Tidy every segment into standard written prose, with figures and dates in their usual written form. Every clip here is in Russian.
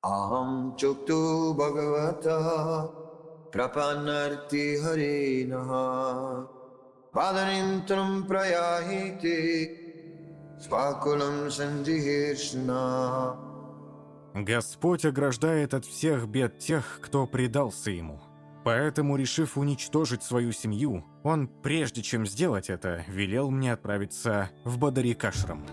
Aham choktu bhagavata prapanarti harinaha vadanintram prayahiti svakulam sanjihirshna. Господь ограждает от всех бед тех, кто предался Ему. Поэтому, решив уничтожить свою семью, Он, прежде чем сделать это, велел мне отправиться в Бадарикашрам.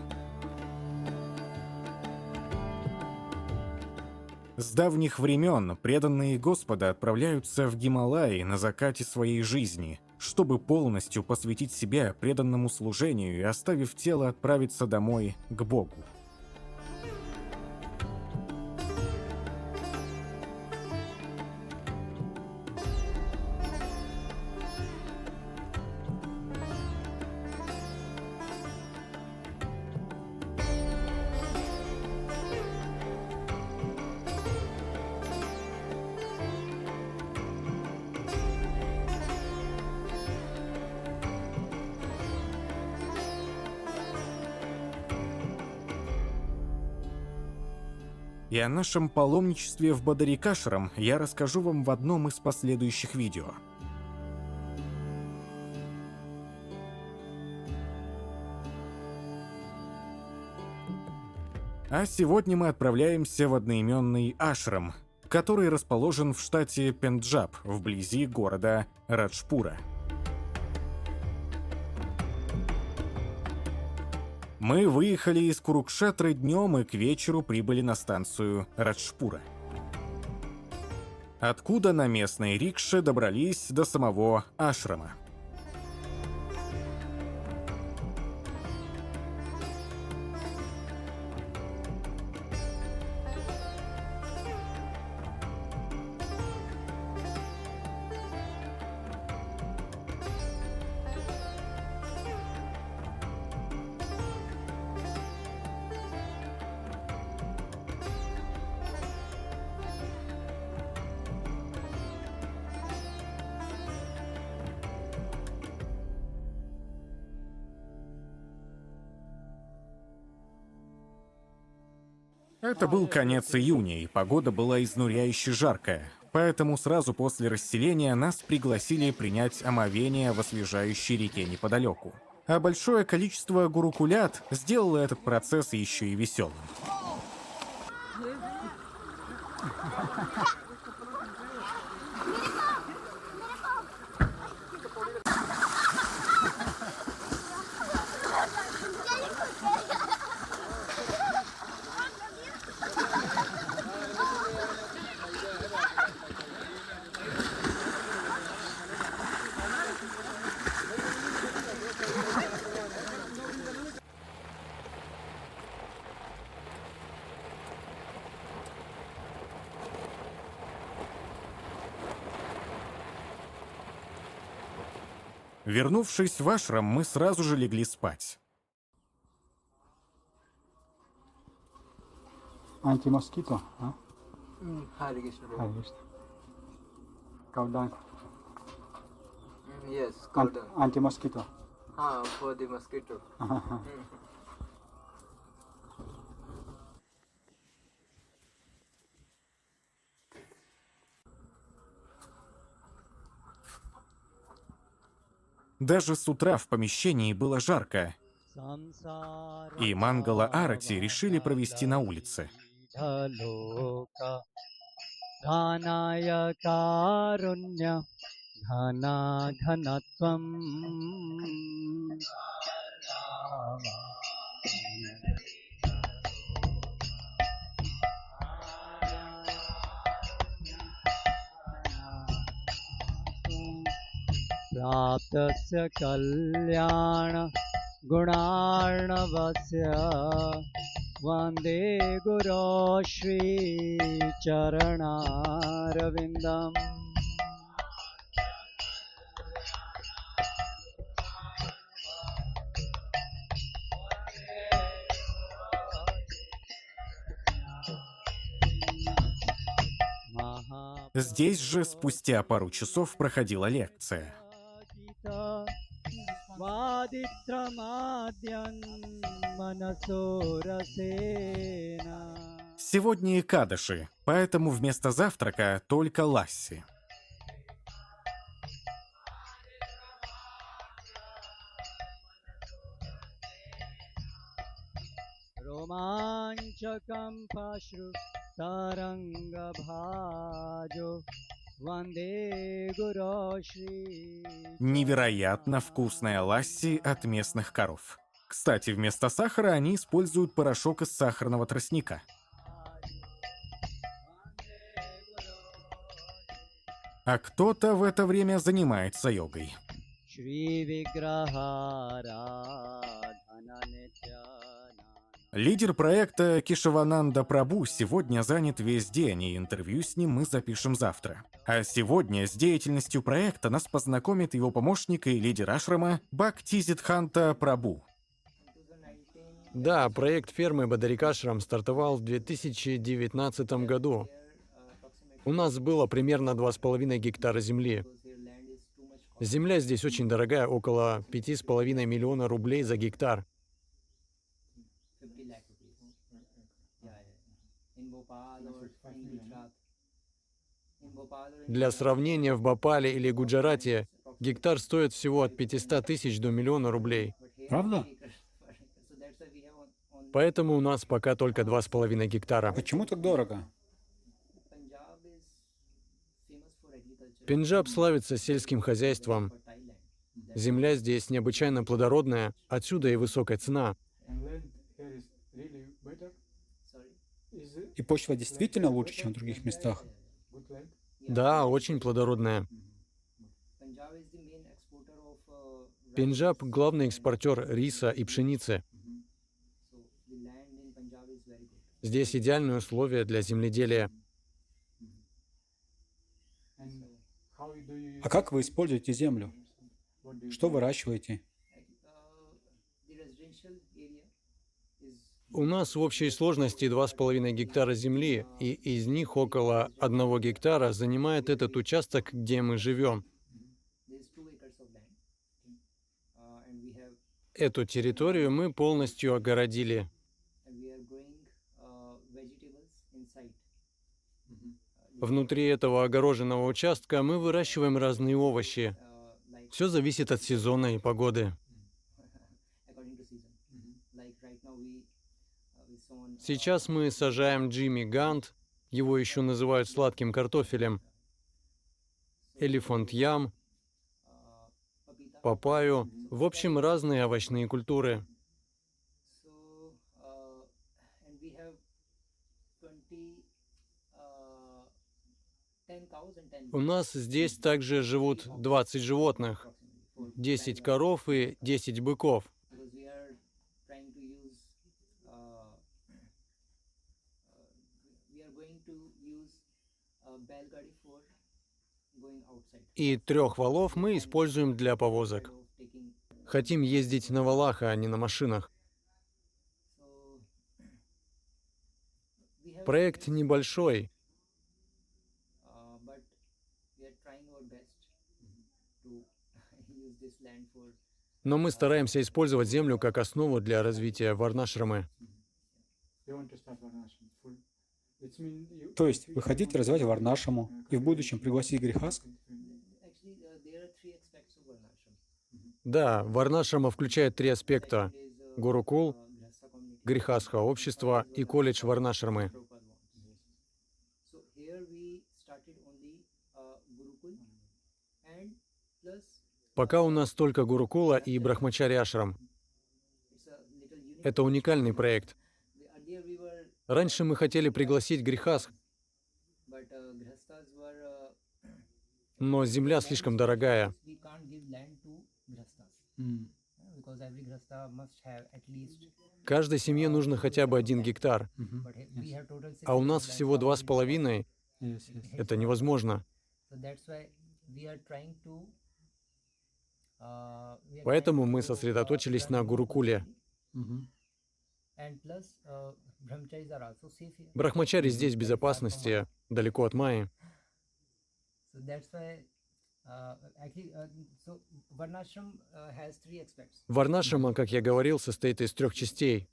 С давних времен преданные Господа отправляются в Гималаи на закате своей жизни, чтобы полностью посвятить себя преданному служению и, оставив тело, отправиться домой к Богу. И о нашем паломничестве в Бадарикашрам я расскажу вам в одном из последующих видео. А сегодня мы отправляемся в одноименный ашрам, который расположен в штате Пенджаб, вблизи города Раджпура. Мы выехали из Курукшетры днем и к вечеру прибыли на станцию Раджпура, откуда на местной рикше добрались до самого ашрама. Это был конец июня, и погода была изнуряюще жаркая, поэтому сразу после расселения нас пригласили принять омовение в освежающей реке неподалеку. А большое количество гурукулят сделало этот процесс еще и веселым. Вернувшись в ашрам, мы сразу же легли спать. Anti-mosquito, huh? Hare Krishna. Hare Krishna. Cowdown. Yes, called Anti-mosquito. for the mosquito. Даже с утра в помещении было жарко, и Мангала Арати решили провести на улице. प्राप्तस्य कल्याण गुणार्णवस्य वन्दे गुरो श्रीचरणारविन्दम्। Здесь же спустя пару часов проходила лекция. वादित्रमाद्यन् मनसो रसेन Сегодня Экадыши, поэтому вместо завтрака только ласси. रोमाञ्चकं पाश्रु तरङ्गभाजो वन्दे गुरो श्री Невероятно вкусная ласси от местных коров. Кстати, вместо сахара они используют порошок из сахарного тростника. А кто-то в это время занимается йогой. Лидер проекта Кешавананда Прабу сегодня занят весь день, и интервью с ним мы запишем завтра. А сегодня с деятельностью проекта нас познакомит его помощник и лидер ашрама Бхактисиддханта Прабу. Да, проект фермы Бадарикашрам стартовал в 2019 году. У нас было примерно 2,5 гектара земли. Земля здесь очень дорогая, около 5,5 миллиона рублей за гектар. Для сравнения, в Бхопале или Гуджарате гектар стоит всего от 500 тысяч до миллиона рублей. Правда? Поэтому у нас пока только 2,5 гектара. Почему так дорого? Пенджаб славится сельским хозяйством. Земля здесь необычайно плодородная, отсюда и высокая цена. И почва действительно лучше, чем в других местах? Да, очень плодородная. Пенджаб — главный экспортер риса и пшеницы. Здесь идеальные условия для земледелия. А как вы используете землю? Что выращиваете? У нас в общей сложности 2,5 гектара земли, и из них около 1 гектара занимает этот участок, где мы живем. Эту территорию мы полностью огородили. Внутри этого огороженного участка мы выращиваем разные овощи. Все зависит от сезона и погоды. Сейчас мы сажаем Джимми Гант, его еще называют сладким картофелем, элефант ям, папайю, в общем, разные овощные культуры. У нас здесь также живут 20 животных, 10 коров и 10 быков. И 3 валов мы используем для повозок. Хотим ездить на валах, а не на машинах. Проект небольшой. Но мы стараемся использовать землю как основу для развития варнашрамы. То есть вы хотите развивать варнашраму и в будущем пригласить грехаск? Да, варнашрама включает 3 аспекта: гурукул, грехастха общество и колледж варнашрамы. Пока у нас только гурукула и брахмачари ашрам. Это уникальный проект. Раньше мы хотели пригласить грехастх, но земля слишком дорогая. Каждой семье нужно хотя бы 1 гектар, а у нас всего 2,5. Это невозможно. Поэтому мы сосредоточились на гурукуле. Брахмачари здесь в безопасности, далеко от Майи. Варнашрама, как я говорил, состоит из 3 частей.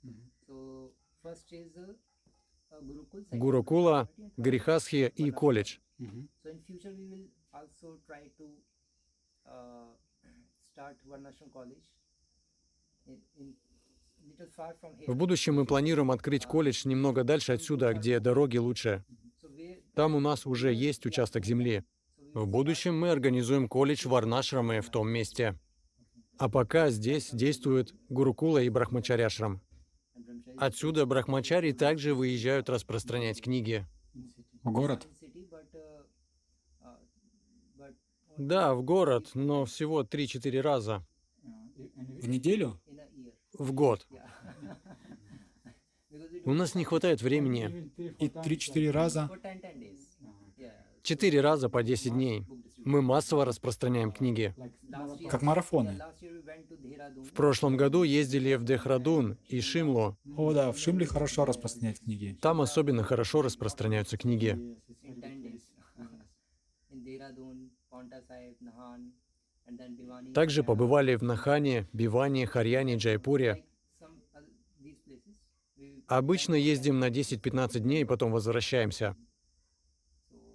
Гурукула, Грихастхи и колледж. Мгм. So in future we will also try to start Varnashram College in little far from here. В будущем мы планируем открыть колледж немного дальше отсюда, где дороги лучше. So where Там у нас уже есть участок земли. В будущем мы организуем колледж Варнашрамы в том месте. А пока здесь действуют Гурукула и Брахмачаряшрам. Отсюда брахмачари также выезжают распространять книги. В город? in city, but Да, в город, но всего 3-4 раза В неделю? in a year. в год. Because we У нас не хватает времени. И 3-4 раза? for 10 days. Yeah. 4 раза по 10 дней. Мы массово распространяем книги. Last year, Как марафоны. last year we went to Dehradun. В прошлом году ездили в Дехрадун и Шимлу. О, да, в Шимле хорошо распространять книги. Там особенно хорошо распространяются книги. In 10 days. In Dehradun, Paonta Sahib, Nahan, and then Bhiwani. Также побывали в Нахане, Биване, Харьяне, Джайпуре. Like some other, these places. We Обычно ездим на 10-15 дней, потом возвращаемся. so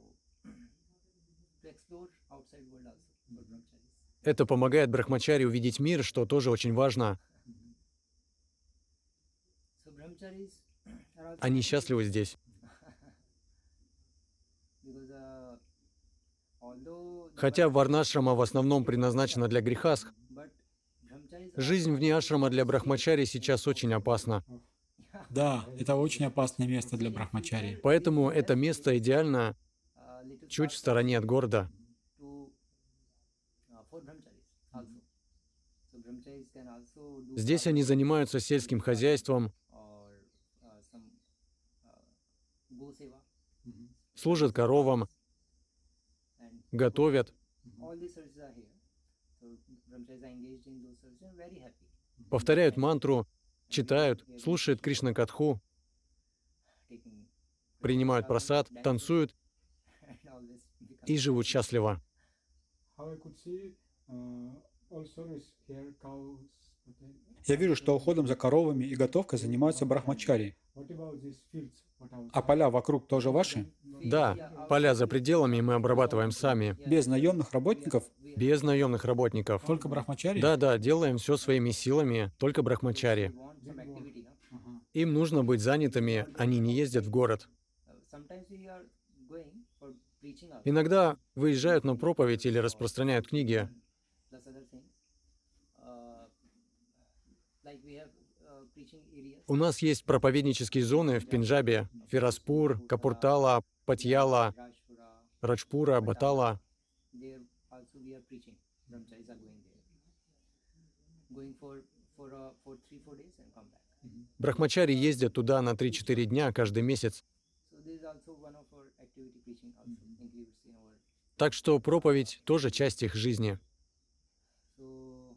to explore outside world also for brahmacharis. Это помогает брахмачари увидеть мир, что тоже очень важно. So brahmacharis are also Они счастливы здесь. because although Хотя варнашрама в основном предназначена для грехастх, but brahmacharis are жизнь вне ашрама для брахмачари сейчас очень опасна. Да, это очень опасное место для брахмачари. Поэтому это место идеально little чуть far в стороне от города. to for brahmacharis also. So brahmacharis can also do Здесь они занимаются сельским хозяйством, or some go seva служат коровам, and готовят, all these services are here. So brahmacharis are engaged in those services and very happy. повторяют мантру, читают, слушают Кришна-катху, Taking принимают прасад, танцуют and all this becomes и живут счастливо. Я вижу, что уходом за коровами и готовкой занимаются брахмачари. А поля вокруг тоже ваши? Да, поля за пределами мы обрабатываем сами, Без наемных работников? без наемных работников. Только брахмачари? Да, делаем все своими силами, только брахмачари. want some activity. Им нужно быть занятыми, они не ездят в город. Sometimes we are going for preaching also, Иногда выезжают на проповедь или распространяют книги. plus other things. Like we have preaching areas. У нас есть проповеднические зоны в Пенджабе, Фираспур, Капуртала, Патьяла, Rajpura, Раджпура, Батала. there also we are preaching. Brahmacharis are going there. Going for 3-4 days and come back. Брахмачари ездят туда на 3-4 дня каждый месяц. So this is also one of our activity preaching also includes in our. Так что проповедь тоже часть их жизни. So,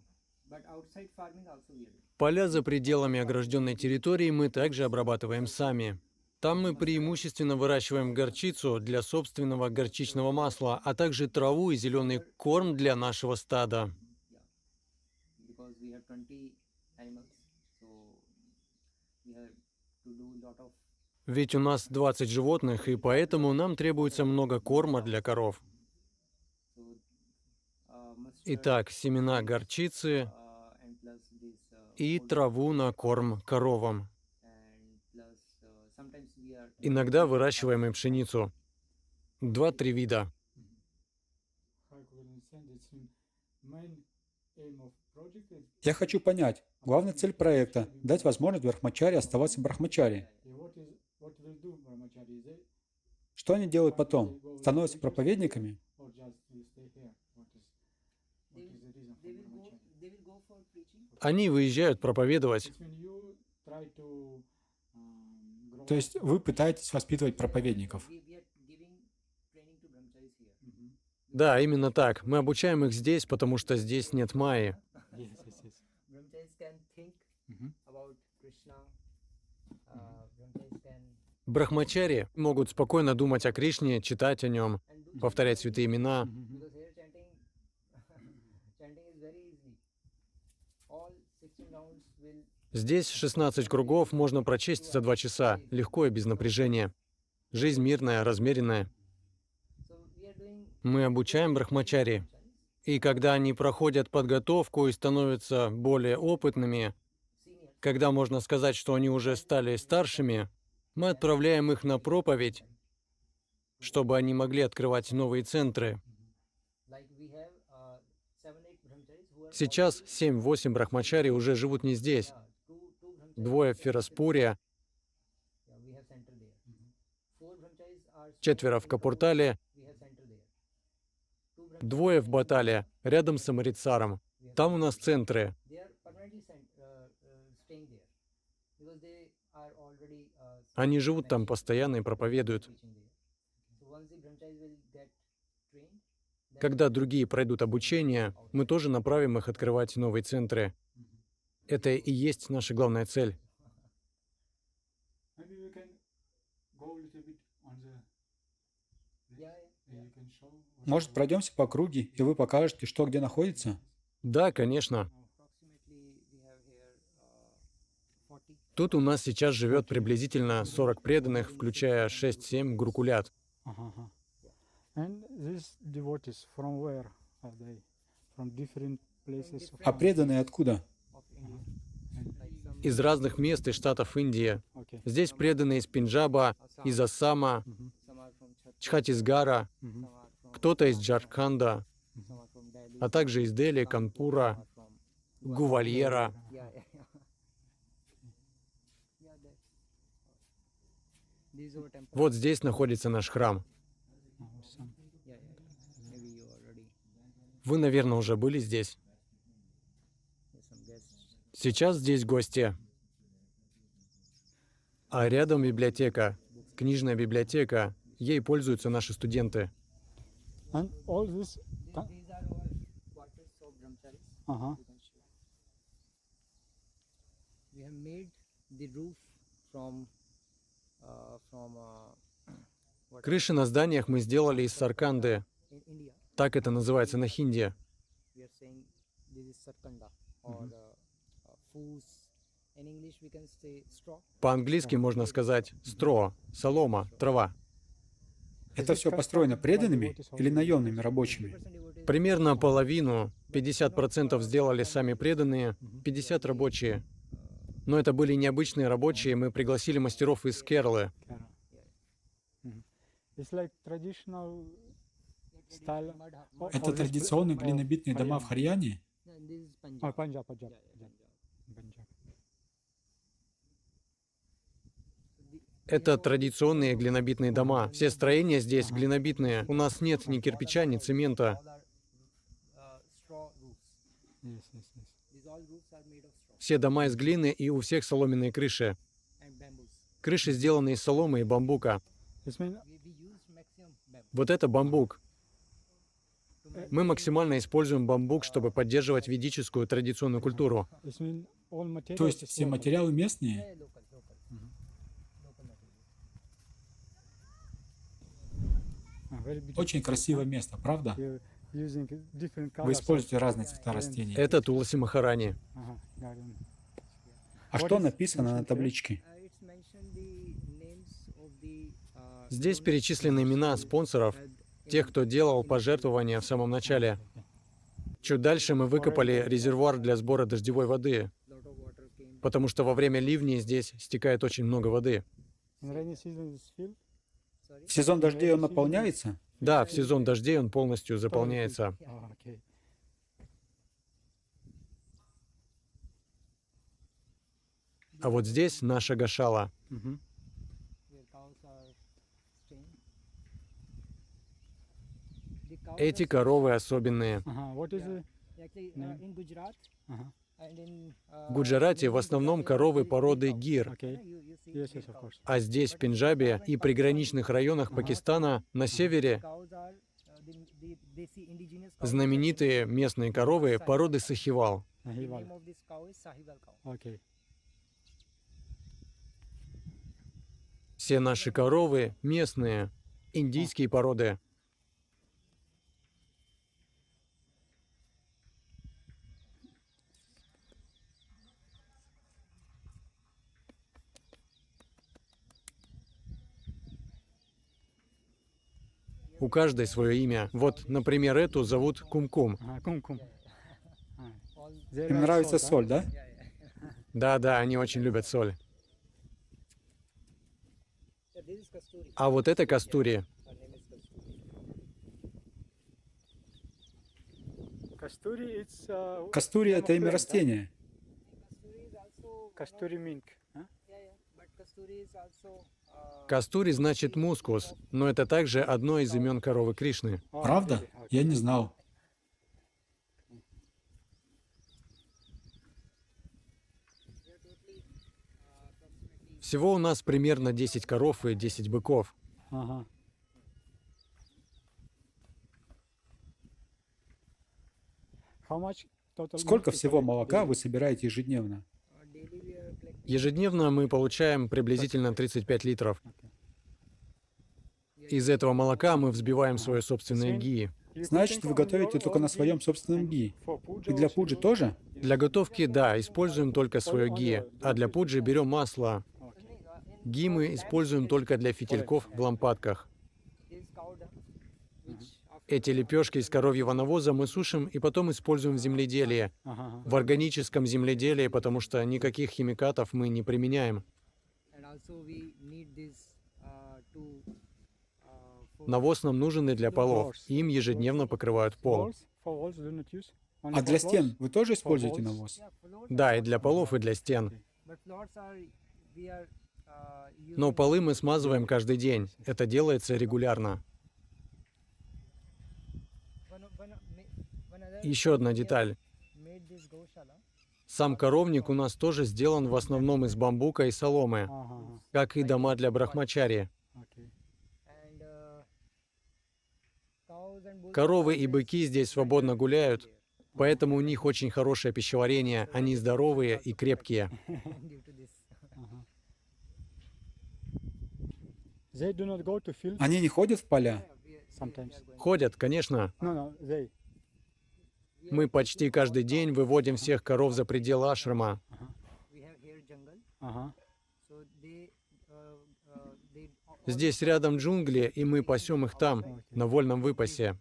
but outside farming also we are doing. Поля за пределами огражденной территории мы также обрабатываем сами. Там мы преимущественно выращиваем горчицу для собственного горчичного масла, а также траву и зеленый корм для нашего стада. Because we have 20 animals, so we have to do lot of. Ведь у нас 20 животных, и поэтому нам требуется много корма для коров. So, mustard, Итак, семена горчицы and plus this и траву на корм коровам. and plus sometimes we are Иногда выращиваем и пшеницу. 2-3 вида. Я хочу понять. Главная цель проекта – дать возможность брахмачари оставаться брахмачари. Что они делают потом? Становятся проповедниками? they will go for preaching. Они выезжают проповедовать. То есть вы пытаетесь воспитывать проповедников. We are giving training to brahmacharis here. Да, именно так. Мы обучаем их здесь, потому что здесь нет майи. Brahmacharis can think about Krishna. Brahmacharis can Брахмачари могут спокойно думать о Кришне, читать о нем, and do повторять святые имена. because here chanting is very easy. All 16 rounds will Здесь 16 кругов можно прочесть за 2 часа, легко и без напряжения. Жизнь мирная, размеренная. Мы обучаем брахмачари. И когда они проходят подготовку и становятся более опытными, когда можно сказать, что они уже стали старшими, мы отправляем их на проповедь, чтобы они могли открывать новые центры. Сейчас 7-8 брахмачари уже живут не здесь. 2 в Фирозпуре, 4 в Капуртале, 2 в Батале, рядом с Амритсаром. Там у нас центры. Они живут там постоянно и проповедуют. Когда другие пройдут обучение, мы тоже направим их открывать новые центры. Это и есть наша главная цель. Может, пройдемся по округе, и вы покажете, что где находится? Да, конечно. Тут у нас сейчас живет приблизительно 40 преданных, включая 6-7 гурукулят. Ага. And these devotees, from where are they? From different places of... А преданные откуда? Из разных мест и штатов Индии. Окей. Здесь преданные из Пенджаба, из Ассама, Чхатисгара, кто-то из Джарханда, а также из Дели, Канпура, Гувальера. Вот здесь находится наш храм. Вы, наверное, уже были здесь. Сейчас здесь гости. А рядом библиотека, книжная библиотека. Ей пользуются наши студенты. And all this... Ага. Крыши на зданиях мы сделали из сарканды. Так это называется на хинди. По-английски можно сказать «стро», «солома», «трава». Это все построено преданными или наемными рабочими? Примерно половину, 50% сделали сами преданные, 50% рабочие. Но это были необычные рабочие, мы пригласили мастеров из Кералы. Это традиционные глинобитные дома в Харьяне? Панджаб. Это традиционные глинобитные дома. Все строения здесь глинобитные. У нас нет ни кирпича, ни цемента. Все дома из глины, и у всех соломенные крыши. Крыши сделаны из соломы и бамбука. Вот это бамбук. Мы максимально используем бамбук, чтобы поддерживать ведическую традиционную культуру. То есть все материалы местные? Очень красивое место, правда? Вы используете разные цвета растений. Это Туласи Махарани. А что написано на табличке? Здесь перечислены имена спонсоров, тех, кто делал пожертвования в самом начале. Чуть дальше мы выкопали резервуар для сбора дождевой воды, потому что во время ливней здесь стекает очень много воды. В сезон дождей он наполняется? Да, в сезон дождей он полностью заполняется. А вот здесь наша гашала. Эти коровы особенные. В Гуджарате в основном коровы породы гир, а здесь, в Пенджабе и приграничных районах Пакистана, на севере, знаменитые местные коровы породы сахивал. Все наши коровы местные, индийские породы. У каждой свое имя. Вот, например, эту зовут Кум-Кум. Ага, кум-кум. Им нравится соль, да? Да-да, они очень любят соль. Yeah, this is Kasturi. А вот это Кастури. Her name is Kasturi. Кастури — это имя растения. Kasturi is also Кастури минк. yeah, but Kasturi is also Кастури значит мускус, но это также одно из имен коровы Кришны. Правда? Я не знал. Всего у нас примерно 10 коров и 10 быков. Ага. Сколько всего молока вы собираете ежедневно? daily we are collecting. Ежедневно мы получаем приблизительно 35 литров. Из этого молока мы взбиваем свое собственное гии. Значит, вы готовите только на своем собственном ги. И для пуджи тоже? Для готовки, да, используем только свое гии, а для пуджи берем масло. Ги мы используем только для фитильков в лампадках. This cow dung, which after Эти лепешки из коровьего навоза мы сушим и потом используем в земледелии. Ага. В органическом земледелии, потому что никаких химикатов мы не применяем. and also we need this to for Навоз нам нужен и для полов. Им ежедневно покрывают пол. А для стен вы тоже используете навоз? yeah, floors, Да, и для полов, и для стен. but floors are we are using Но полы мы смазываем каждый день. Это делается регулярно. one other Еще одна деталь. made this goshala Сам коровник у нас тоже сделан в основном из бамбука и соломы, как и дома для брахмачари. and cows and bulls Коровы и быки здесь свободно гуляют, поэтому у них очень хорошее пищеварение, они здоровые и крепкие. due to this. Они не ходят в поля? Ходят, конечно. Мы почти каждый день выводим всех коров за пределы ашрама. We have here jungle, Ага. so they Здесь рядом джунгли, и мы пасем их там, на вольном выпасе.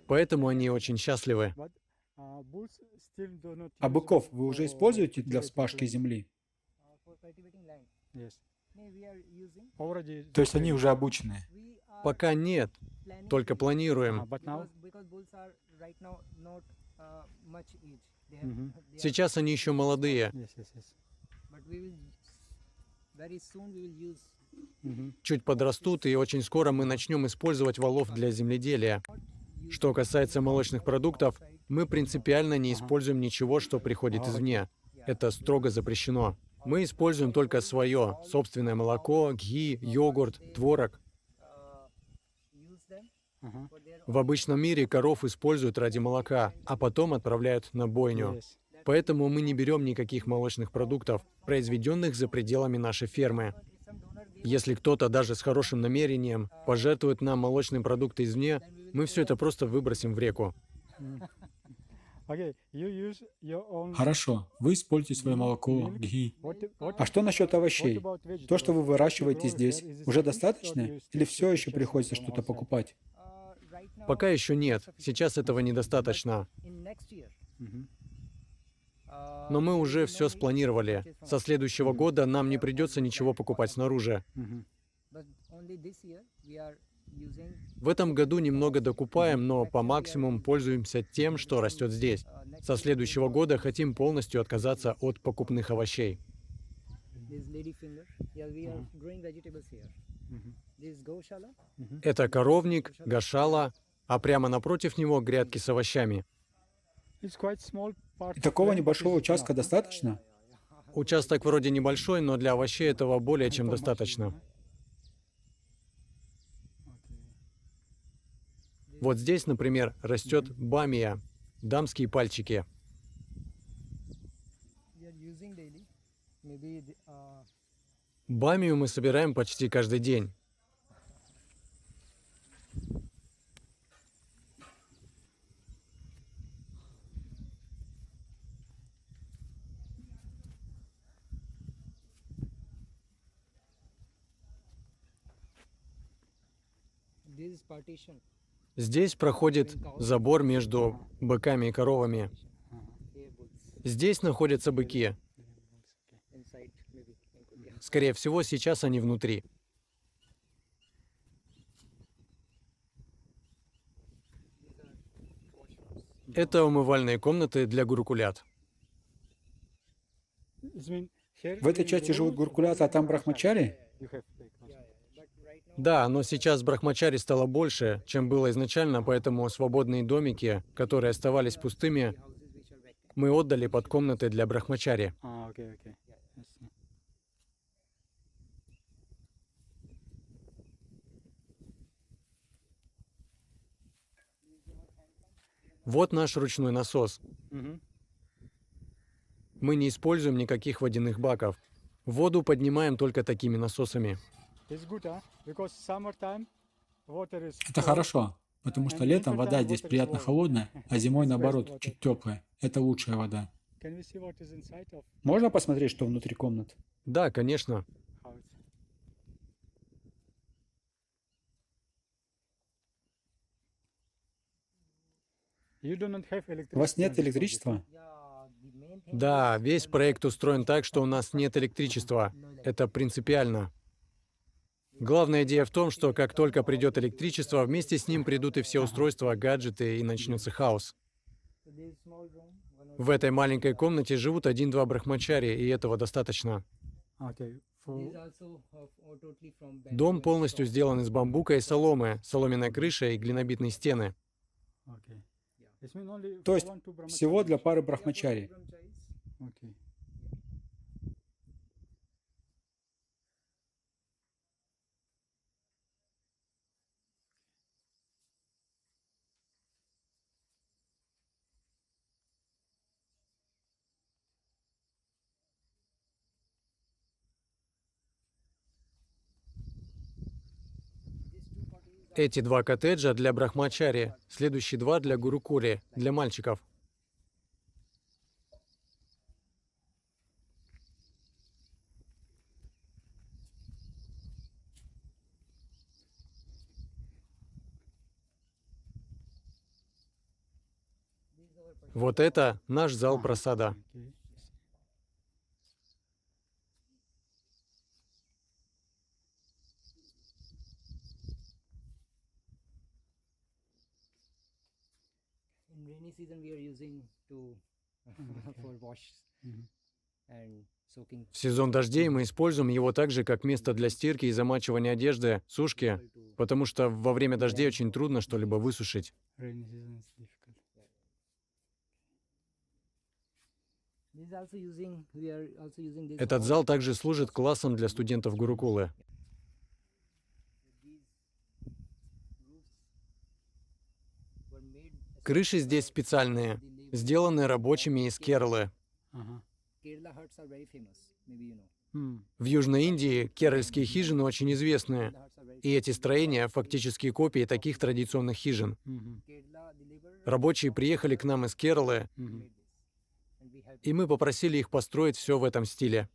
Поэтому они очень счастливы. А быков вы уже используете для вспашки земли? for cultivating land. No, we are using. То есть они уже обучены? We are Пока нет, planning только планируем. because bulls are right now not much age. They have, they are, Сейчас они еще молодые. but we will very soon we will use Чуть подрастут, и очень скоро мы начнем использовать волов для земледелия. Что касается молочных продуктов, мы принципиально не используем ничего, что приходит извне. Это строго запрещено. Мы используем только свое, собственное молоко, гхи, йогурт, творог. use them for their В обычном мире коров используют ради молока, а потом отправляют на бойню. Поэтому мы не берем никаких молочных продуктов, произведенных за пределами нашей фермы. Если кто-то даже с хорошим намерением пожертвует нам молочные продукты извне, мы все это просто выбросим в реку. Хорошо, вы используете свое молоко, гхи. А что насчет овощей? То, что вы выращиваете здесь, уже достаточно? Или все еще приходится что-то покупать? right now Пока еще нет, сейчас этого недостаточно. in next year. Но мы уже все спланировали. Со следующего года нам не придется ничего покупать снаружи. But only this year we are using В этом году немного докупаем, но по максимуму пользуемся тем, что растет здесь. Со следующего года хотим полностью отказаться от покупных овощей. this lady finger. Yeah, we are growing vegetables here. This goshala. Это коровник, гашала, а прямо напротив него грядки с овощами. И такого небольшого участка достаточно? Участок вроде небольшой, но для овощей этого более чем достаточно. Вот здесь, например, растет бамия, дамские пальчики. We are using daily. Maybe Бамию мы собираем почти каждый день. This is partition. Здесь проходит забор между быками и коровами. Here bulls. Здесь находятся быки. Inside maybe. Yeah. Скорее всего, сейчас они внутри. Это умывальные комнаты для гурукулят. В этой части живут гуркуляты, а там брахмачари? Да, но сейчас брахмачари стало больше, чем было изначально, поэтому свободные домики, которые оставались пустыми, мы отдали под комнаты для брахмачари. Окей, окей. Ясно. Вот наш ручной насос. Мы не используем никаких водяных баков. Воду поднимаем только такими насосами. Это хорошо, потому что летом вода здесь приятно холодная, а зимой наоборот, чуть теплая. Это лучшая вода. Можно посмотреть, что внутри комнат? Да, конечно. У вас нет электричества? Да, весь проект устроен так, что у нас нет электричества. Это принципиально. Главная идея в том, что как только придет электричество, вместе с ним придут и все устройства, гаджеты, и начнется хаос. В этой маленькой комнате живут 1-2 брахмачари, и этого достаточно. These also totally from bamboo. Дом полностью сделан из бамбука и соломы, соломенная крыша и глинобитные стены. То есть всего для пары брахмачари. Окей. Эти 2 коттеджа для брахмачари, следующие 2 для гурукули, для мальчиков. Вот это наш зал прасада. Окей. In rainy season, we are using to for wash and soaking. В сезон дождей мы используем его также как место для стирки и замачивания одежды, сушки, потому что во время дождей очень трудно что-либо высушить. Rainy season is difficult. This is also using. We are also using this. Этот зал также служит классом для студентов гурукулы. Were made. Крыши здесь специальные, сделаны рабочими из Кералы. Ага. Kerala huts are very famous. Maybe you know. В Южной Индии керальские хижины очень известны, Kerala huts are very. и эти строения фактически копии таких традиционных хижин. Kerala delivered Рабочие приехали к нам из Кералы, made this, and we have. и мы попросили их построить все в этом стиле.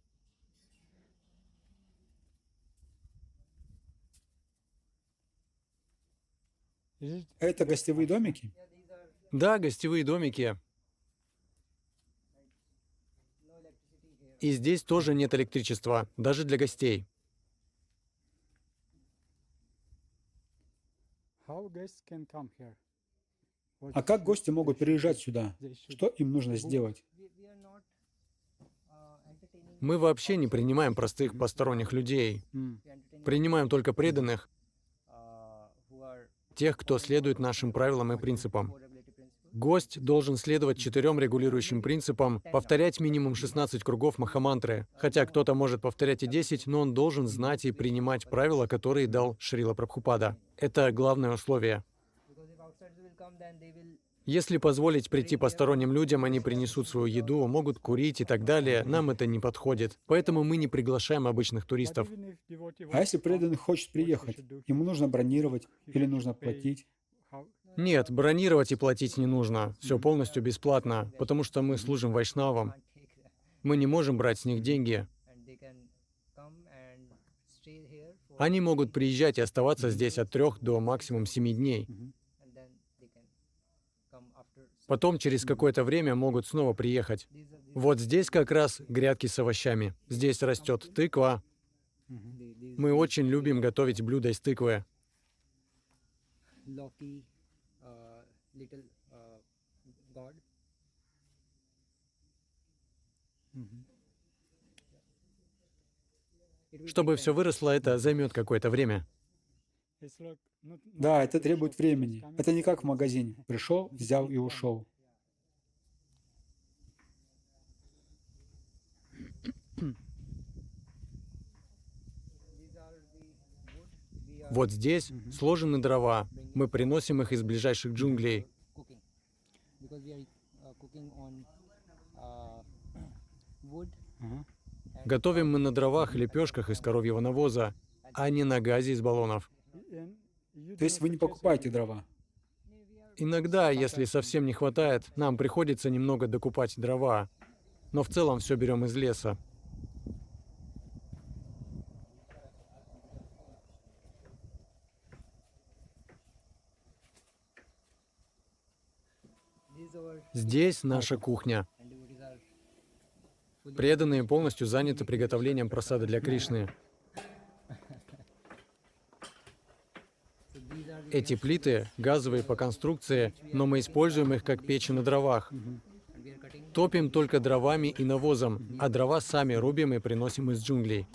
Это гостевые домики? Да, гостевые домики. И здесь тоже нет электричества, даже для гостей. А как гости могут приезжать сюда? Что им нужно сделать? We are not entertaining. Мы вообще не принимаем простых посторонних людей. We entertain Принимаем только преданных, who are тех, кто следует нашим правилам и принципам. affordability principle. Гость должен следовать 4 регулирующим принципам, повторять минимум 16 кругов махамантры. Хотя кто-то может повторять и 10, но он должен знать и принимать правила, которые дал Шрила Прабхупада. Это главное условие. Because if outsiders will come, then they will. Если позволить прийти посторонним людям, они принесут свою еду, могут курить и так далее, нам это не подходит. Поэтому мы не приглашаем обычных туристов. А если преданный хочет приехать, ему нужно бронировать или нужно платить? Нет, бронировать и платить не нужно. Все полностью бесплатно, потому что мы служим вайшнавам. Can't take that. Мы не можем брать с них деньги. And they can come and stay here for. Они могут приезжать и оставаться здесь от 3 до максимум 7 дней. and then they can come after. Потом через какое-то время могут снова приехать. Вот здесь как раз грядки с овощами. Здесь растет тыква. Мы очень любим готовить блюда из тыквы. Loki, little god. Чтобы все выросло, это займет какое-то время. Да, это требует времени. Это не как в магазине. Пришел, взял и ушел. Вот здесь сложены дрова. Мы приносим их из ближайших джунглей. Cooking, because we are cooking on wood. Готовим мы на дровах и лепешках из коровьего навоза, а не на газе из баллонов. То есть вы не покупаете дрова? Иногда, если совсем не хватает, нам приходится немного докупать дрова. Но в целом все берем из леса. These are Здесь наша кухня. and devotees are Преданные полностью заняты приготовлением прасада для Кришны. Эти плиты газовые по конструкции, но мы используем их как печи на дровах. Топим только дровами и навозом, а дрова сами рубим и приносим из джунглей.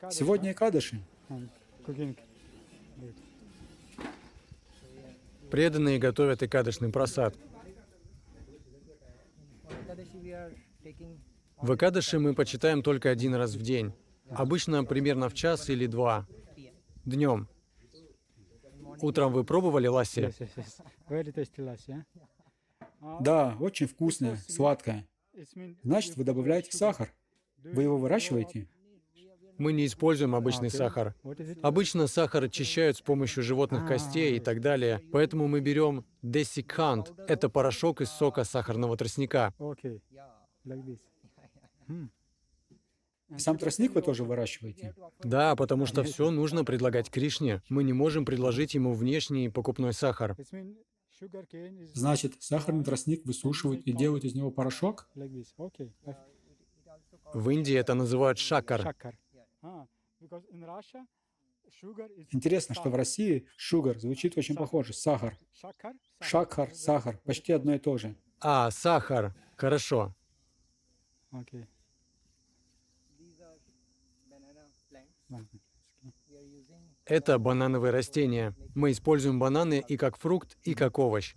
Сегодня Экадыши. Преданные готовят икадышный прасад. Ekadashi we are taking В Экадыши мы почитаем только один раз в день. Обычно примерно в час или два. Днем. Утром вы пробовали ласси? Да, очень вкусное, сладкое. Значит, вы добавляете сахар. Вы его выращиваете? Мы не используем обычный сахар. Обычно сахар очищают с помощью животных костей и так далее, поэтому мы берем десикант. Это порошок из сока сахарного тростника. Сам тростник вы тоже выращиваете? Да, потому что все нужно предлагать Кришне. Мы не можем предложить ему внешний покупной сахар. Значит, сахарный тростник высушивают и делают из него порошок? В Индии это называют шакар. Интересно, что в России sugar звучит очень похоже. Сахар. Шакхар, сахар. Почти одно и то же. А, сахар. Хорошо. these are banana plants. We are using Это банановые растения. Мы используем бананы и как фрукт, и как овощ.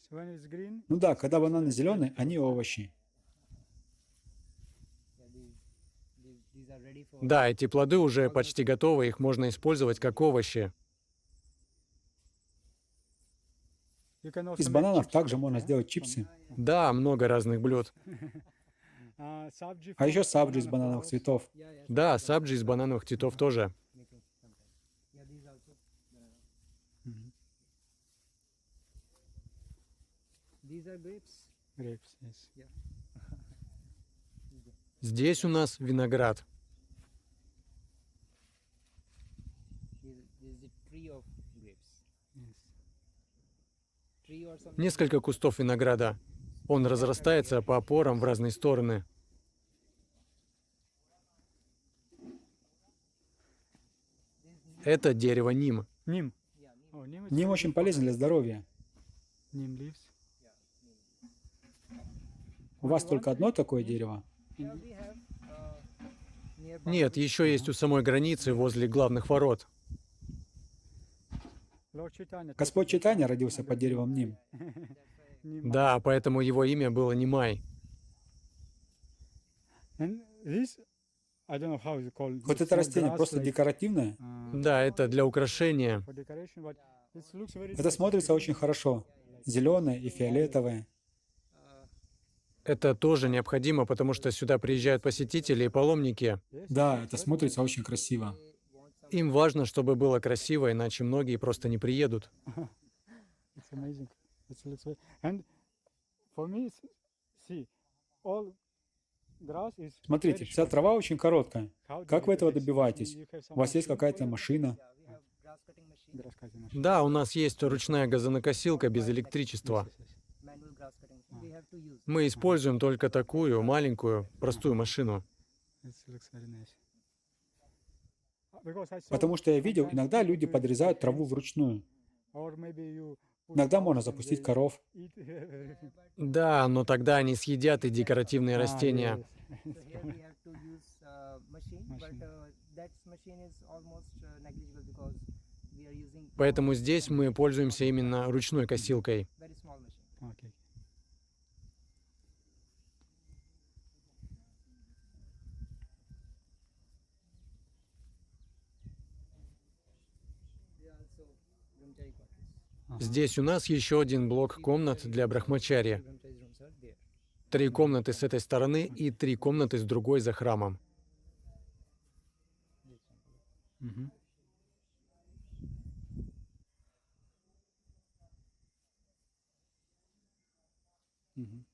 Ну да, когда бананы зеленые, они овощи. these are ready for Да, эти плоды уже почти готовы, их можно использовать как овощи. Из бананов также можно сделать чипсы. Да, много разных блюд. А еще сабджи из банановых цветов. Да, сабджи из банановых цветов тоже. these are grapes. Здесь у нас виноград. This is the tree of grapes. Tree or something. Несколько кустов винограда. Он разрастается по опорам в разные стороны. Это дерево ним. Ним очень полезен для здоровья. У вас только одно такое дерево? Here we have near Нет, еще есть у самой границы возле главных ворот. Господь Чайтанья родился под деревом Ним. Да, поэтому его имя было Нимай. Вот это растение просто декоративное. Да, это для украшения. Это смотрится очень хорошо. Зеленое и фиолетовое. Это тоже необходимо, потому что сюда приезжают посетители и паломники. Да, это смотрится очень красиво. Им важно, чтобы было красиво, иначе многие просто не приедут. It's amazing. It looks very... And for me, see, all grass is Смотрите, very вся short. трава очень короткая. How do Как you вы do этого this? добиваетесь? You have some У вас есть machine какая-то for it? машина? Grass cutting machine, Grass cutting machine. Да, у нас есть ручная газонокосилка без электричества. manual grass cutting machine. We have to use. Мы используем только такую маленькую, простую машину. It looks very nice. Because I saw Потому что я видел, sometimes иногда people люди do it подрезают with траву hands, вручную. or maybe you put Иногда cows можно and запустить they коров. eat everything. Да, но тогда они съедят и декоративные растения. Yes. So here we have to use machine, but Machine. that machine is almost negligible because we are using Поэтому здесь мы пользуемся именно ручной косилкой. very small machine. Okay. They are also brahmachari quarters. Здесь у нас еще один блок комнат для брахмачари. Brahmachari rooms are there. 3 комнаты с этой стороны и 3 комнаты с другой за храмом. Мгм. Мгм.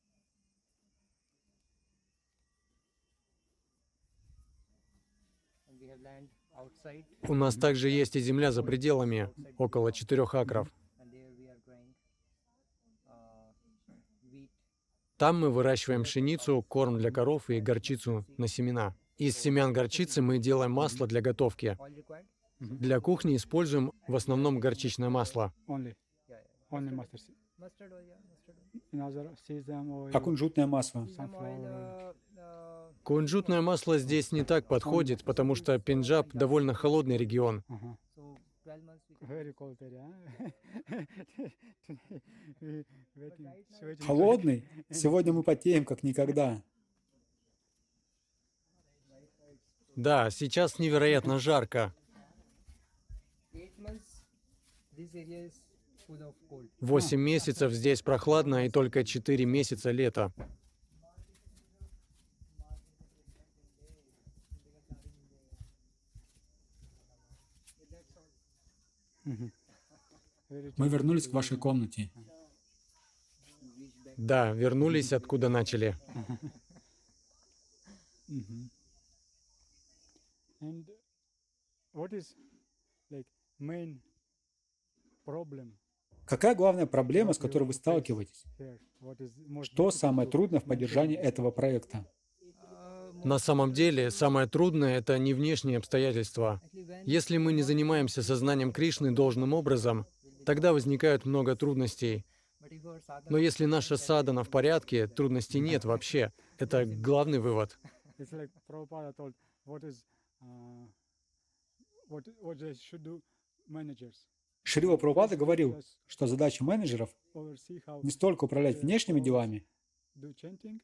And we have land outside, У нас также есть и земля за пределами, около 4 акров. and there we are growing wheat. Там мы выращиваем пшеницу, корм для коров и горчицу на семена. Из семян горчицы мы делаем масло для готовки. Oil required? Для кухни используем в основном горчичное масло. Only. Yeah, yeah. Only mustard seed. Mustard oil, yeah, mustard oil. In other sesame oil. А кунжутное масло? Sesame oil, Sunflower Кунжутное масло здесь не так подходит, потому что Пенджаб довольно холодный регион. Uh-huh. so 12 months we can Very cold area. Huh? Today we waiting, sweating. Холодный? Сегодня мы потеем как никогда. Да, сейчас невероятно жарко. 8 months this area is full of cold. 8 месяцев здесь прохладно и только 4 месяца лето. Very Мы вернулись к вашей комнате. Да, вернулись, откуда начали. Mhm. And what is like main problem Какая главная проблема, с которой вы сталкиваетесь? here? What is most Что difficult самое to трудное в maintain поддержании this? этого проекта? На самом деле, самое трудное — это не внешние обстоятельства. Actually, when Если мы не занимаемся сознанием Кришны должным образом, тогда возникают много трудностей. but if our sadhana Но если наша садхана в порядке, трудностей нет вообще. Это главный вывод. It's like Prabhupada told, what they should do managers. Шрила Прабхупада говорил, что задача менеджеров Oversee how не столько управлять внешними делами, do chanting.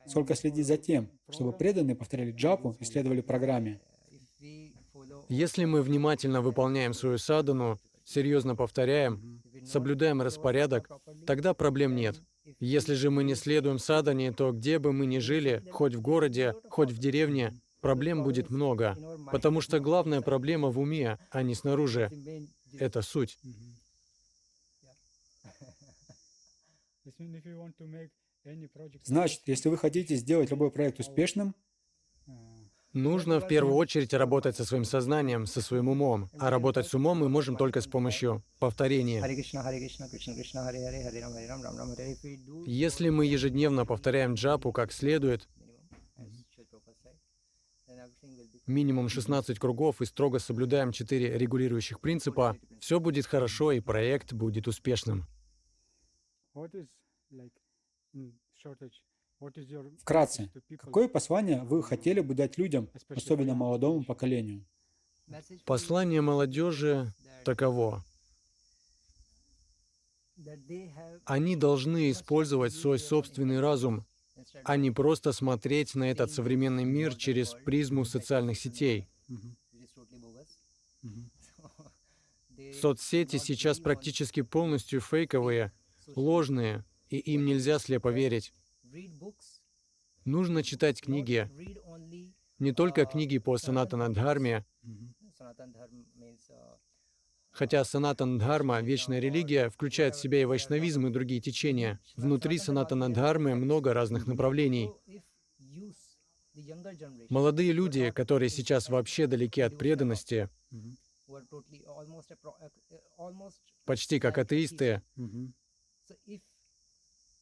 сколько следить за тем, чтобы преданные повторяли джапу и следовали программе. if we follow Если мы внимательно выполняем свою садхану, серьезно повторяем, соблюдаем распорядок, тогда проблем нет. Если же мы не следуем садхане, то где бы мы ни жили, хоть в городе, хоть в деревне, проблем будет много. Потому что главная проблема в уме, а не снаружи. the main Это суть. This means if you want to make any project, Значит, если вы хотите сделать любой проект успешным, Нужно в первую очередь работать со своим сознанием, со своим умом. А работать с умом мы можем только с помощью повторения. Hare Krishna, Krishna Krishna, Hare Hare, Hare Ram, Ram Ram, Hare. If we do Если мы ежедневно повторяем джапу как следует, minimum, as Srila Prabhupada said, then everything will be минимум 16 кругов и строго соблюдаем 4 регулирующих принципа, все будет хорошо и проект будет успешным. what is like in shortage? What is your вкратце, message to people? какое послание вы хотели бы дать людям, особенно молодому поколению? message Послание молодежи таково. that they have Они должны использовать свой собственный разум, instead а не просто смотреть на этот современный мир через призму социальных сетей. Мгм. it is totally bogus. Мгм. So they Соцсети сейчас практически полностью фейковые, ложные, и им нельзя слепо верить. read books, Нужно читать книги, read only не только книги по Санатана-дхарме, Sanatan Dharma means хотя Санатан-дхарма, вечная религия, включает в себя и вайшнавизм и другие течения. Внутри Санатана-дхармы много разных направлений. so if youth, the younger generation, Молодые люди, которые сейчас вообще далеки от преданности, who are totally almost почти как атеисты, so if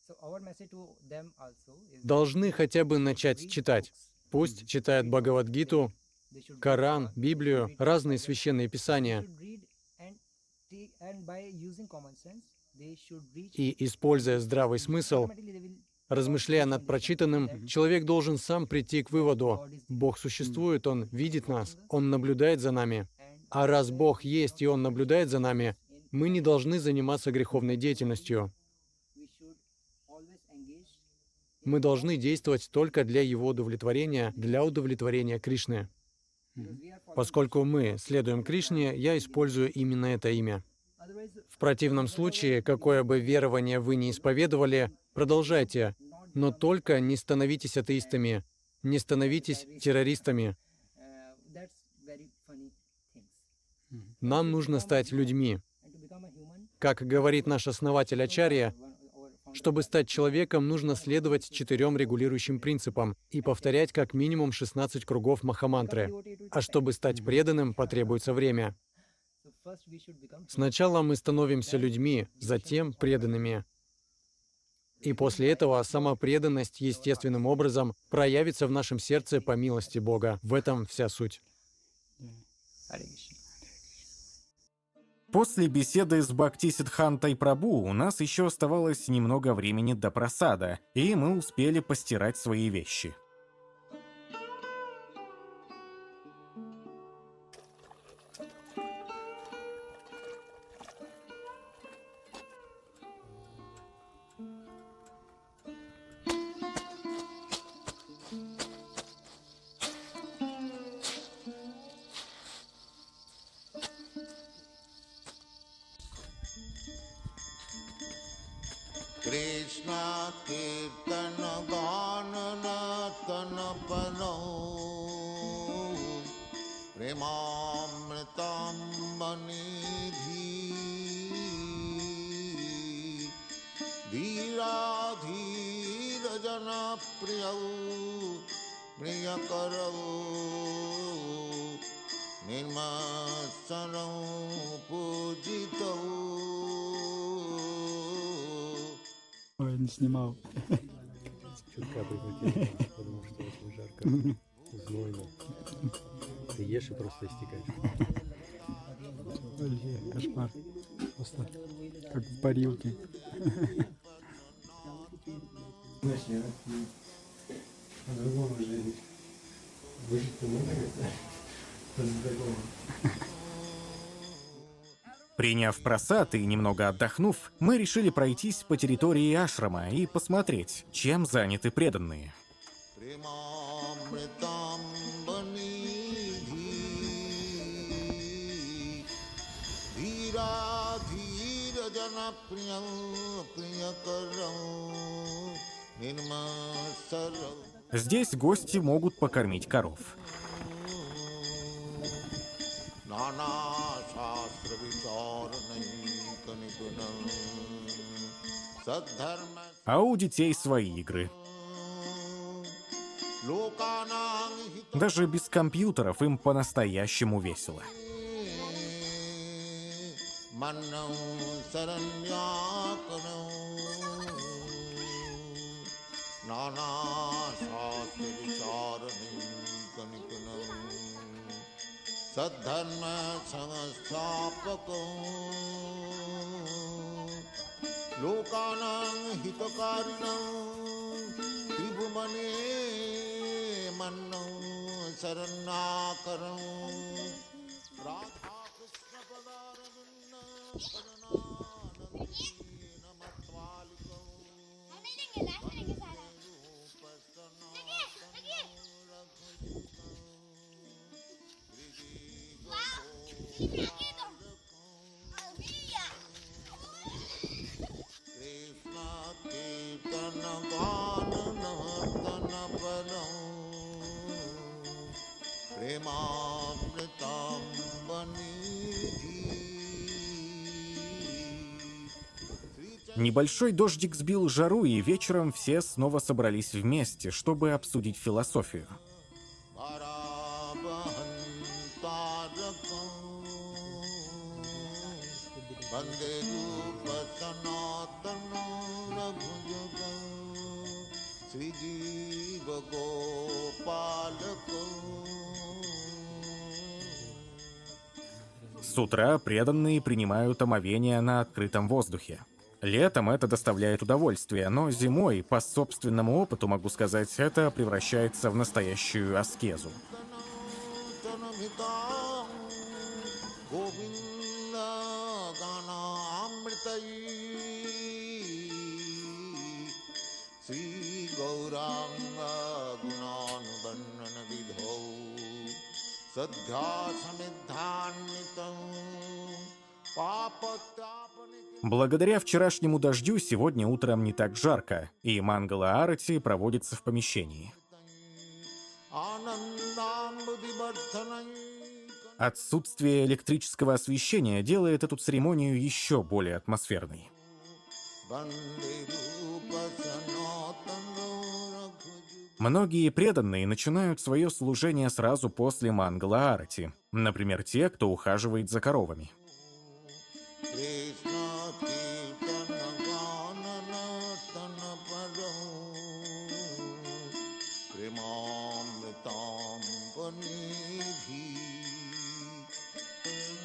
so our message to them also is должны хотя бы начать читать. Пусть читают Бхагавад-гиту, they should Коран, Библию, разные священные писания. should read and by using common sense they should reach И, используя здравый смысл, automatically they will размышляя над прочитанным, человек должен сам прийти к выводу: Бог существует, Он видит нас, Он наблюдает за нами. А раз Бог есть и Он наблюдает за нами, мы не должны заниматься греховной деятельностью. we should always engage Мы должны действовать только для Его удовлетворения, для удовлетворения Кришны. because we are following Поскольку мы следуем Кришне, я использую именно это имя. otherwise В противном случае, какое бы верование вы ни исповедовали, продолжайте, но только не становитесь атеистами, не становитесь террористами. that's very funny things Нам нужно стать людьми. and to become a human Как говорит наш основатель Ачарья, чтобы стать человеком, нужно следовать 4 регулирующим принципам и повторять как минимум 16 кругов Махамантры. А чтобы стать преданным, потребуется время. so first we should become Сначала мы становимся людьми, затем преданными. И после этого сама преданность естественным образом проявится в нашем сердце по милости Бога. В этом вся суть. Hare Krishna. После беседы с Бхакти Сиддхантой Прабhu у нас еще оставалось немного времени до просада, и мы успели постирать свои вещи. Krishna Kirtana Ganana Tanapano Premamritam Manidhi Dhira Dhira Jana Priyau Priyakarau Nirmasaram Pujitau. Ой, не снимал. Чутка прекратил, потому что очень жарко, знойно. Ты ешь и просто истекаешь. Ой, кошмар. Просто как в парилке. По-другому жить. Выжить-то можно как-то по-другому. Приняв просад и немного отдохнув, мы решили пройтись по территории ашрама и посмотреть, чем заняты преданные. Premamritam Banidhi Dhira Dhira Jana Priyam Priyakaram Nirmasaram. Здесь гости могут покормить коров. Nana Shastra Vicharanayika Nipunam Saddharma А у детей свои игры. Lokanang Даже без компьютеров им по-настоящему весело. Mannam Saranyakanam Nana Shastra Vicharanayika Nipunam Saddharma Samastapakam Lokanang Hitakarinam Tribhumane Mannam Saranakaram Radha Krishna Padaravinna Padananandina Matvalikam Krishna Kirtana Gana प्रेमामृतं वनिधि Небольшой дождик сбил жару, и вечером все снова собрались вместе, чтобы обсудить философию. С утра преданные принимают омовение на открытом воздухе. Летом это доставляет удовольствие, но зимой, по собственному опыту могу сказать, это превращается в настоящую аскезу. Благодаря вчерашнему дождю сегодня утром не так жарко, и мангала арати проводится в помещении. Отсутствие электрического освещения делает эту церемонию еще более атмосферной. Многие преданные начинают свое служение сразу после мангала арати, например, те, кто ухаживает за коровами.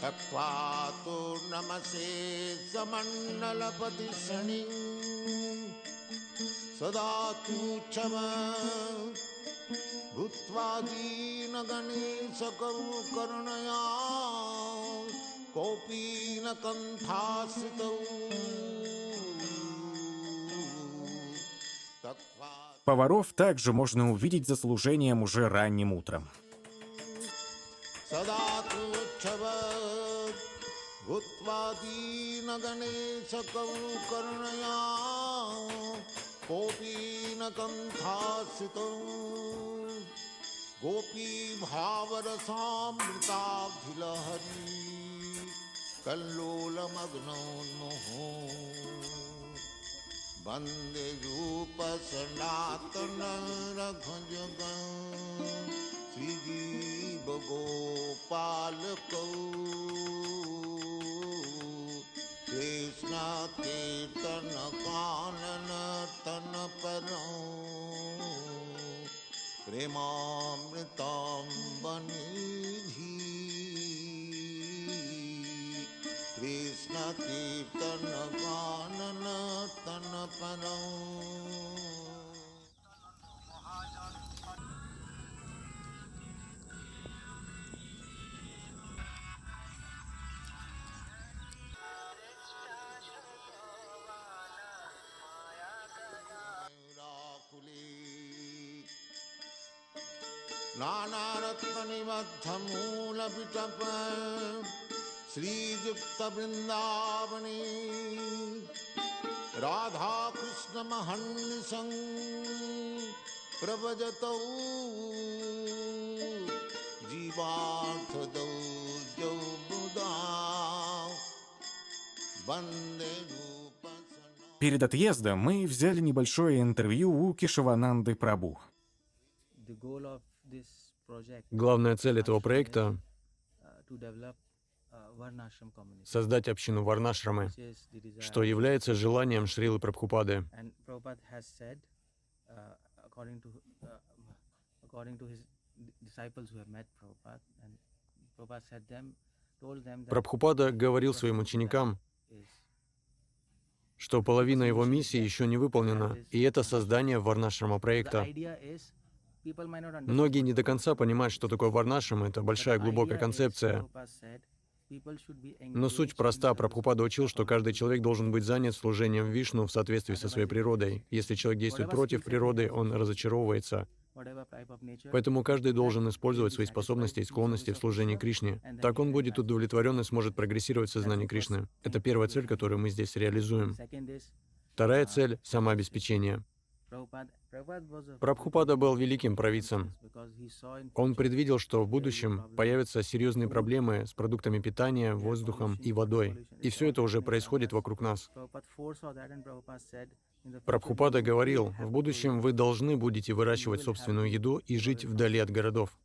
Tattvato namase samannalapati sani sadatu chama bhutvadina ganesakaru karunaya kopina kanthasitau. Поваров также можно увидеть за служением уже ранним утром. Bande rupa sanatana raghunjaga Sri Jiva Gopalako Krishna Kirtana Kanana Tanaparo Premamritam Vanidhi Krishna Kirtana Kanana Tanaparo. Nanaratmanivadhamulapitapa Srijukta Vrindavani Radha Krishna Mahannisang Pravajatau Jivarthadau Jaubuddha Bande Rupasana. Перед отъездом мы взяли небольшое интервью у Кешавананды Прабху. The goal of this project Главная цель этого проекта to develop Varnashram community, — создать общину Варнашрамы, which is the desire. что является желанием Шрилы Прабхупады. And Prabhupada has said, according to his disciples who have met Prabhupada, and Prabhupada told them that Прабхупада говорил своим ученикам, is что половина его миссии еще не выполнена, и это создание Варнашрама the проекта. idea is people might not understand. Многие не до конца понимают, что такое Варнашрама, это большая глубокая концепция. Но суть проста. Прабхупада учил, что каждый человек должен быть занят служением Вишну в соответствии со своей природой. Если человек действует против природы, он разочаровывается. Поэтому каждый должен использовать свои способности и склонности в служении Кришне. Так он будет удовлетворен и сможет прогрессировать в сознании Кришны. Это первая цель, которую мы здесь реализуем. Вторая цель — самообеспечение. Прабхупада был великим провидцем. Он предвидел, что в будущем появятся серьезные проблемы с продуктами питания, воздухом и водой. И все это уже происходит вокруг нас. Прабхупада говорил, в будущем вы должны будете выращивать собственную еду и жить вдали от городов.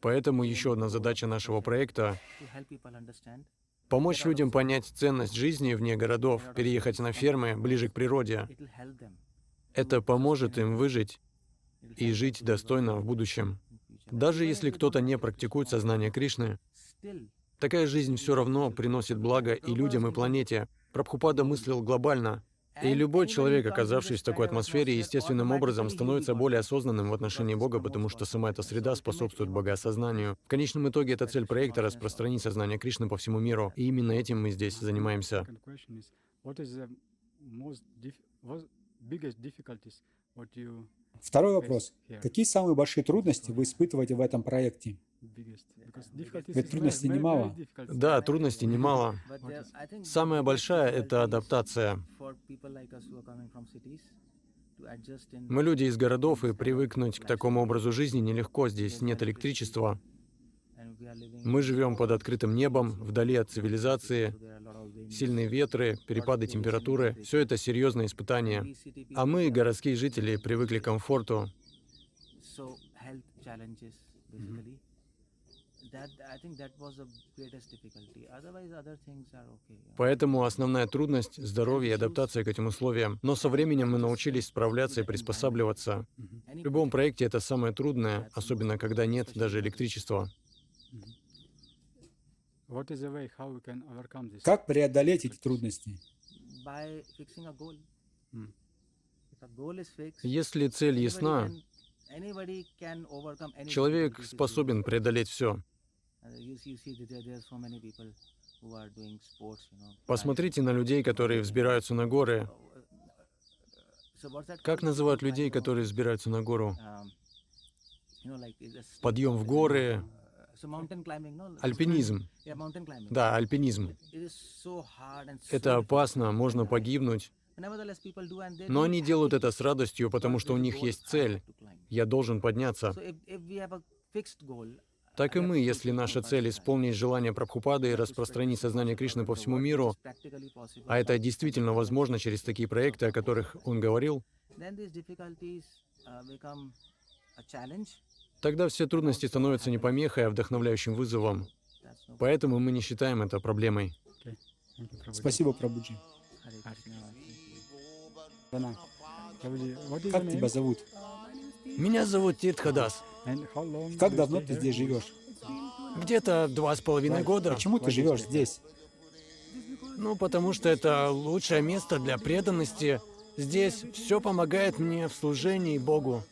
Поэтому еще одна задача нашего проекта — помочь людям понять ценность жизни вне городов, переехать на фермы, ближе к природе. Это поможет им выжить и жить достойно в будущем. Даже если кто-то не практикует сознание Кришны, такая жизнь все равно приносит благо и людям, и планете. Прабхупада мыслил глобально. И любой человек, оказавшись в такой атмосфере, естественным образом становится более осознанным в отношении Бога, потому что сама эта среда способствует богоосознанию. В конечном итоге это цель проекта — распространить сознание Кришны по всему миру. И именно этим мы здесь занимаемся. Второй вопрос. Какие самые большие трудности вы испытываете в этом проекте? Ведь трудностей немало. Да, трудностей немало. Самая большая — это адаптация. Мы люди из городов, и привыкнуть к такому образу жизни нелегко. Здесь нет электричества. Мы живем под открытым небом, вдали от цивилизации. Сильные ветры, перепады температуры — все это серьезные испытания. А мы, городские жители, привыкли к комфорту. Поэтому основная трудность — здоровье и адаптация к этим условиям. Но со временем мы научились справляться и приспосабливаться. В любом проекте это самое трудное, особенно когда нет даже электричества. Как преодолеть эти трудности? Если цель ясна, человек способен преодолеть все. Посмотрите на людей, которые взбираются на горы. Как называют людей, которые взбираются на гору? Подъем в горы. Альпинизм. Да, альпинизм. Это опасно, можно погибнуть. Но они делают это с радостью, потому что у них есть цель. Я должен подняться. Так и мы, если наша цель — исполнить желание Прабхупады и распространить сознание Кришны по всему миру, а это действительно возможно через такие проекты, о которых он говорил, тогда все трудности становятся не помехой, а вдохновляющим вызовом. Поэтому мы не считаем это проблемой. Спасибо, Прабхуджи. Как тебя зовут? Меня зовут Тиртхадас. Как давно ты здесь живешь? Где-то 2,5 года. Почему ты живешь здесь? Ну, потому что это лучшее место для преданности. Здесь все помогает мне в служении Богу.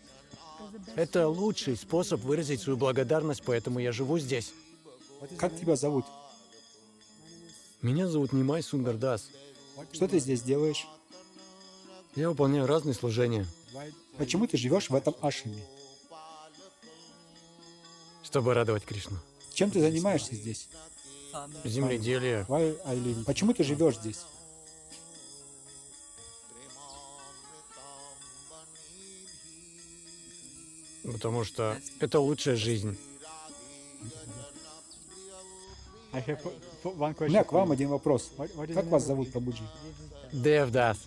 Это лучший способ выразить свою благодарность, поэтому я живу здесь. Как тебя зовут? Меня зовут Нимай Сундардас. Что ты здесь делаешь? Я выполняю разные служения, Почему ты живешь в этом ашраме? чтобы радовать Кришну. Чем ты занимаешься здесь? Земледелие. Почему ты живешь здесь? Потому что это лучшая жизнь. У меня к вам один вопрос. Как вас зовут, Прабхуджи? Девдас.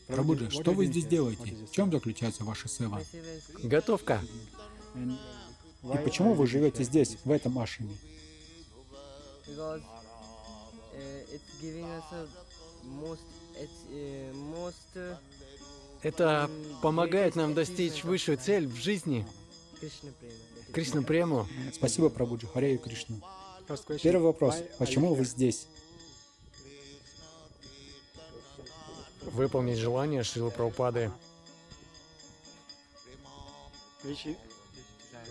Прабхуджи, что вы здесь делаете? В чем заключается ваша сева? Готовка. И почему вы живете здесь, в этом ашраме? Это помогает нам достичь высшую цель в жизни. Кришна Прему. Спасибо, Прабхуджи. Харе Кришна. Первый вопрос. Почему вы здесь? Выполнить желание Шрилы Прабхупады.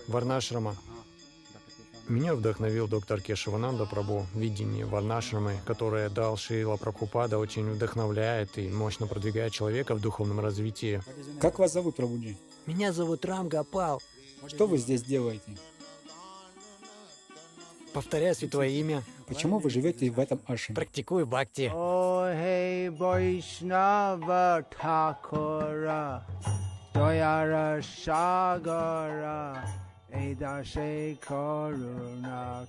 Варнашрама. Меня вдохновил доктор Кешавананда Прабху. Видение Варнашрамы, которое дал Шрила Прабхупада, очень вдохновляет и мощно продвигает человека в духовном развитии. Как вас зовут, Прабхуджи? Меня зовут Рам Гопал. Что вы здесь делаете? Повторяй святое имя. Почему вы живете в этом ашраме? Практикуй бхакти. O hey Vaishnava Thakura Dayara Sagara Edashe Karuna